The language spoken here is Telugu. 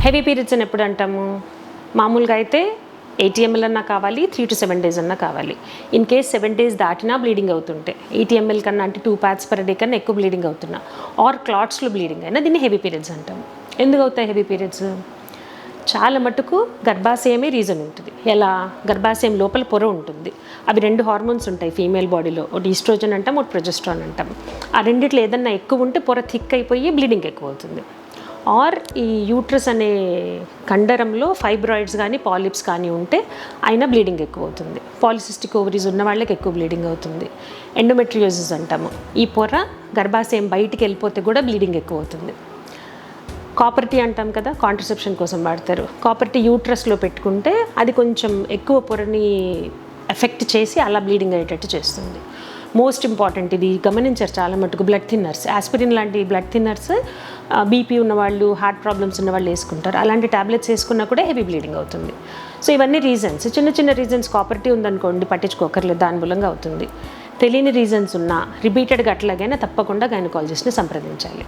హెవీ పీరియడ్స్ అని ఎప్పుడు అంటాము? మామూలుగా అయితే 80 ml అన్నా కావాలి, 3 to 7 days అన్నా కావాలి. ఇన్ కేస్ 7 days దాటినా బ్లీడింగ్ అవుతుంటే 80 ml కన్నా అంటే 2 pads per day కన్నా ఎక్కువ బ్లీడింగ్ అవుతున్నా ఆర్ క్లాట్స్లో బ్లీడింగ్ అయినా దీన్ని హెవీ పీరియడ్స్ అంటాము. ఎందుకు అవుతాయి హెవీ పీరియడ్స్? చాలా మటుకు గర్భాశయమే రీజన్ ఉంటుంది. ఎలా? గర్భాశయం లోపల పొర ఉంటుంది. అవి 2 హార్మోన్స్ ఉంటాయి ఫీమేల్ బాడీలో, ఒకటి ఈస్ట్రోజన్ అంటాం, ఒకటి ప్రొజెస్ట్రాన్ అంటాం. ఆ రెండిట్లో ఏదన్నా ఎక్కువ ఉంటే పొర థిక్ అయిపోయి బ్లీడింగ్ ఎక్కువ అవుతుంది. ఆర్ ఈ యూట్రస్ అనే కండరంలో ఫైబ్రాయిడ్స్ కానీ పాలిప్స్ కానీ ఉంటే అయినా బ్లీడింగ్ ఎక్కువ అవుతుంది. పాలిసిస్టిక్ ఓవరీస్ ఉన్న వాళ్ళకి ఎక్కువ బ్లీడింగ్ అవుతుంది. ఎండోమెట్రియోసిస్ అంటాము. ఈ పొర గర్భాశయం బయటికి వెళ్ళిపోతే కూడా బ్లీడింగ్ ఎక్కువ అవుతుంది. కాపర్ టీ అంటాం కదా, కాంట్రసెప్షన్ కోసం వాడతారు. కాపర్ టీ యూట్రస్లో పెట్టుకుంటే అది కొంచెం ఎక్కువ పొరని ఎఫెక్ట్ చేసి అలా బ్లీడింగ్ అయ్యేటట్టు చేస్తుంది. మోస్ట్ ఇంపార్టెంట్, ఇది గమనించారు చాలా మటుకు, బ్లడ్ థిన్నర్స్, ఆస్పిరిన్ లాంటి బ్లడ్ థిన్నర్స్ బీపీ ఉన్నవాళ్ళు, హార్ట్ ప్రాబ్లమ్స్ ఉన్నవాళ్ళు వేసుకుంటారు. అలాంటి ట్యాబ్లెట్స్ వేసుకున్నా కూడా హెవీ బ్లీడింగ్ అవుతుంది. సో ఇవన్నీ రీజన్స్, చిన్న చిన్న రీజన్స్. కాపర్ టీ ఉందనుకోండి, పట్టించుకోకర్లేదు, దాని మూలంగా అవుతుంది. తెలియని రీజన్స్ ఉన్నా రిపీటెడ్గా అట్లాగైనా తప్పకుండా గైనకాలజిస్ట్ని సంప్రదించాలి.